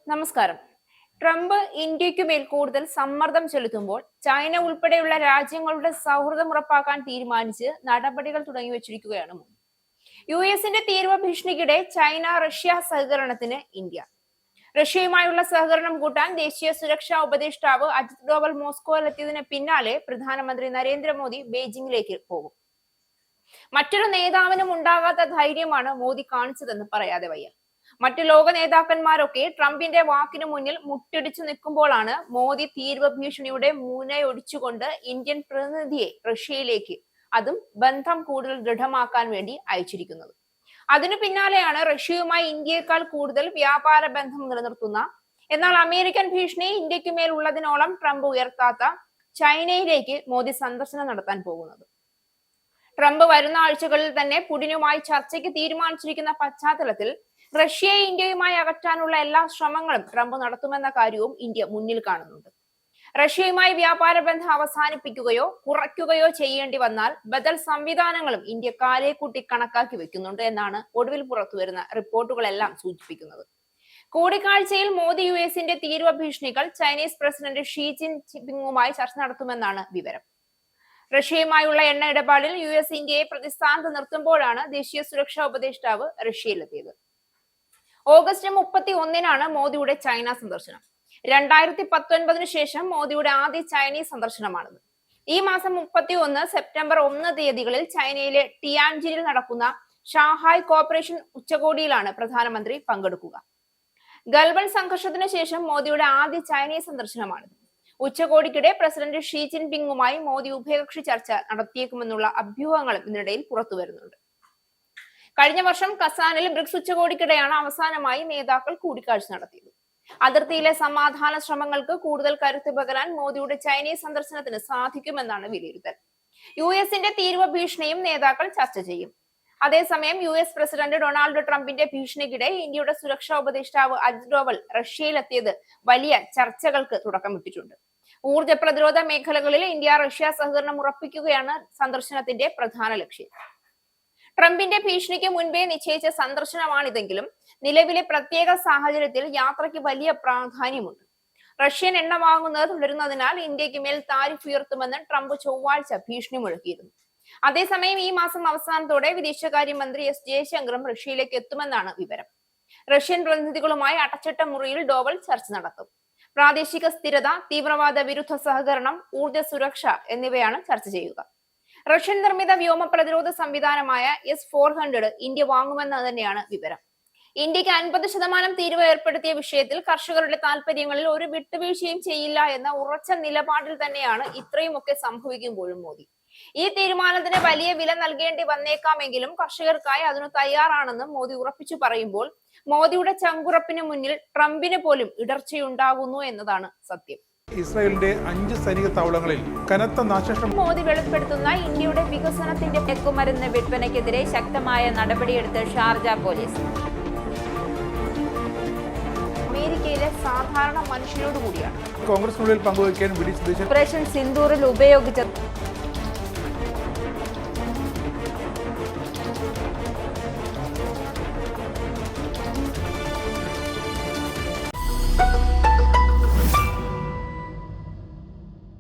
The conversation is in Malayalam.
നമസ്കാരം. ട്രംപ് ഇന്ത്യയ്ക്കുമേൽ കൂടുതൽ സമ്മർദ്ദം ചെലുത്തുമ്പോൾ ചൈന ഉൾപ്പെടെയുള്ള രാജ്യങ്ങളുടെ സൗഹൃദം ഉറപ്പാക്കാൻ തീരുമാനിച്ച് നടപടികൾ തുടങ്ങിവച്ചിരിക്കുകയാണ് മോദി. യുഎസിന്റെ തീവ്ര ഭീഷണിക്കിടെ ചൈന റഷ്യ സഹകരണത്തിന് ഇന്ത്യ. റഷ്യയുമായുള്ള സഹകരണം കൂട്ടാൻ ദേശീയ സുരക്ഷാ ഉപദേഷ്ടാവ് അജിത് ഡോവൽ മോസ്കോയിലെത്തിയതിന് പിന്നാലെ പ്രധാനമന്ത്രി നരേന്ദ്രമോദി ബെയ്ജിംഗിലേക്ക് പോകും. മറ്റൊരു നേതാവിനും ഉണ്ടാകാത്ത ധൈര്യമാണ് മോദി കാണിച്ചതെന്ന് പറയാതെ വയ്യ. മറ്റു ലോക നേതാക്കന്മാരൊക്കെ ട്രംപിന്റെ വാക്കിനു മുന്നിൽ മുട്ടിടിച്ചു നിൽക്കുമ്പോഴാണ് മോദി തീവ്ര ഭീഷണിയുടെ മുനയൊടിച്ചുകൊണ്ട് ഇന്ത്യൻ പ്രതിനിധിയെ റഷ്യയിലേക്ക്, അതും ബന്ധം കൂടുതൽ ദൃഢമാക്കാൻ വേണ്ടി അയച്ചിരിക്കുന്നത്. അതിനു പിന്നാലെയാണ് റഷ്യയുമായി ഇന്ത്യയെക്കാൾ കൂടുതൽ വ്യാപാര ബന്ധം നിലനിർത്തുന്ന, എന്നാൽ അമേരിക്കൻ ഭീഷണി ഇന്ത്യക്കുമേൽ ഉള്ളതിനോളം ട്രംപ് ഉയർത്താത്ത ചൈനയിലേക്ക് മോദി സന്ദർശനം നടത്താൻ പോകുന്നത്. ട്രംപ് വരുന്ന ആഴ്ചകളിൽ തന്നെ പുടിനുമായി ചർച്ചയ്ക്ക് തീരുമാനിച്ചിരിക്കുന്ന പശ്ചാത്തലത്തിൽ റഷ്യയെ ഇന്ത്യയുമായി അകറ്റാനുള്ള എല്ലാ ശ്രമങ്ങളും ട്രംപ് നടത്തുമെന്ന കാര്യവും ഇന്ത്യ മുന്നിൽ കാണുന്നുണ്ട്. റഷ്യയുമായി വ്യാപാര ബന്ധം അവസാനിപ്പിക്കുകയോ കുറയ്ക്കുകയോ ചെയ്യേണ്ടി വന്നാൽ ബദൽ സംവിധാനങ്ങളും ഇന്ത്യ കാലേക്കൂട്ടി കണക്കാക്കി വെക്കുന്നുണ്ട് എന്നാണ് ഒടുവിൽ പുറത്തുവരുന്ന റിപ്പോർട്ടുകളെല്ലാം സൂചിപ്പിക്കുന്നത്. കൂടിക്കാഴ്ചയിൽ മോദി യുഎസിന്റെ തീവ്ര ഭീഷണികൾ ചൈനീസ് പ്രസിഡന്റ് ഷീ ജിൻപിങ്ങുമായി ചർച്ച നടത്തുമെന്നാണ് വിവരം. റഷ്യയുമായുള്ള എണ്ണ ഇടപാടിൽ യുഎസ് ഇന്ത്യയെ പ്രതിസ്ഥാനത്ത് നിർത്തുമ്പോഴാണ് ദേശീയ സുരക്ഷാ ഉപദേഷ്ടാവ് റഷ്യയിലെത്തിയത്. ഓഗസ്റ്റ് 31-നാണ് മോദിയുടെ ചൈന സന്ദർശനം. 2019 ശേഷം മോദിയുടെ ആദ്യ ചൈനീസ് സന്ദർശനമാണിത്. ഈ മാസം 31, സെപ്റ്റംബർ 1 തീയതികളിൽ ചൈനയിലെ ടിയാൻജിനിൽ നടക്കുന്ന ഷാങ്ഹായ് കോർപ്പറേഷൻ ഉച്ചകോടിയിലാണ് പ്രധാനമന്ത്രി പങ്കെടുക്കുക. ഗൽവൻ സംഘർഷത്തിന് ശേഷം മോദിയുടെ ആദ്യ ചൈനീസ് സന്ദർശനമാണിത്. ഉച്ചകോടിക്കിടെ പ്രസിഡന്റ് ഷീ ജിൻപിങ്ങുമായി മോദി ഉഭയകക്ഷി ചർച്ച നടത്തിയേക്കുമെന്നുള്ള അഭ്യൂഹങ്ങളും ഇതിനിടയിൽ പുറത്തുവരുന്നുണ്ട്. കഴിഞ്ഞ വർഷം കസാനിൽ ബ്രിക്സ് ഉച്ചകോടിക്കിടെയാണ് അവസാനമായി നേതാക്കൾ കൂടിക്കാഴ്ച നടത്തിയത്. അതിർത്തിയിലെ സമാധാന ശ്രമങ്ങൾക്ക് കൂടുതൽ കരുത്ത് പകരാൻ മോദിയുടെ ചൈനീസ് സന്ദർശനത്തിന് സാധിക്കുമെന്നാണ് വിലയിരുത്തൽ. യുഎസിന്റെ തീവ്ര ഭീഷണിയും നേതാക്കൾ ചർച്ച ചെയ്യും. അതേസമയം യുഎസ് പ്രസിഡന്റ് ഡൊണാൾഡ് ട്രംപിന്റെ ഭീഷണിക്കിടെ ഇന്ത്യയുടെ സുരക്ഷാ ഉപദേഷ്ടാവ് അജിത് ഡോവൽ റഷ്യയിലെത്തിയത് വലിയ ചർച്ചകൾക്ക് തുടക്കമിട്ടിട്ടുണ്ട്. ഊർജ പ്രതിരോധ മേഖലകളിൽ ഇന്ത്യ റഷ്യ സഹകരണം ഉറപ്പിക്കുകയാണ് സന്ദർശനത്തിന്റെ പ്രധാന ലക്ഷ്യം. ട്രംപിന്റെ ഭീഷണിക്ക് മുൻപേ നിശ്ചയിച്ച സന്ദർശനമാണിതെങ്കിലും നിലവിലെ പ്രത്യേക സാഹചര്യത്തിൽ യാത്രയ്ക്ക് വലിയ പ്രാധാന്യമുണ്ട്. റഷ്യൻ എണ്ണ വാങ്ങുന്നത് തുടരുന്നതിനാൽ ഇന്ത്യക്ക് മേൽ താരിഫ് ഉയർത്തുമെന്ന് ട്രംപ് ചൊവ്വാഴ്ച ഭീഷണി മുഴക്കിയിരുന്നു. അതേസമയം ഈ മാസം അവസാനത്തോടെ വിദേശകാര്യമന്ത്രി എസ് ജയശങ്കറും റഷ്യയിലേക്ക് എത്തുമെന്നാണ് വിവരം. റഷ്യൻ പ്രതിനിധികളുമായി അടച്ചിട്ട മുറിയിൽ ഡോവൽ ചർച്ച നടത്തും. പ്രാദേശിക സ്ഥിരത, തീവ്രവാദ വിരുദ്ധ സഹകരണം, ഊർജ്ജ സുരക്ഷ എന്നിവയാണ് ചർച്ച ചെയ്യുക. റഷ്യൻ നിർമ്മിത വ്യോമ പ്രതിരോധ സംവിധാനമായ S-400 ഇന്ത്യ വാങ്ങുമെന്ന് തന്നെയാണ് വിവരം. ഇന്ത്യക്ക് 50% തീരുവ ഏർപ്പെടുത്തിയ വിഷയത്തിൽ കർഷകരുടെ താല്പര്യങ്ങളിൽ ഒരു വിട്ടുവീഴ്ചയും ചെയ്യില്ല എന്ന ഉറച്ച നിലപാടിൽ തന്നെയാണ് ഇത്രയുമൊക്കെ സംഭവിക്കുമ്പോഴും മോദി. ഈ തീരുമാനത്തിന് വലിയ വില നൽകേണ്ടി വന്നേക്കാമെങ്കിലും കർഷകർക്കായി അതിനു തയ്യാറാണെന്നും മോദി ഉറപ്പിച്ചു പറയുമ്പോൾ മോദിയുടെ ചങ്കുറപ്പിന് മുന്നിൽ ട്രംപിന് പോലും ഇടർച്ചയുണ്ടാകുന്നു എന്നതാണ് സത്യം. ഇസ്രായേലിന്റെ 5 സൈനിക താവളങ്ങളിൽ കനത്ത നാശനഷ്ടം. മോദി വെളിപ്പെടുത്തുന്ന ഇന്ത്യയുടെ വികസനത്തിന്റെ മയക്കുമരുന്ന് വിൽപ്പനയ്ക്കെതിരെ ശക്തമായ നടപടിയെടുത്ത് ഷാർജ പോലീസ്. അമേരിക്കയിലെ സാധാരണ മനുഷ്യരോട് കൂടിയാണ് കോൺഗ്രസിനുള്ളിൽ പങ്കുവയ്ക്കാൻ ഓപ്പറേഷൻ സിന്ദൂറിൽ ഉപയോഗിച്ച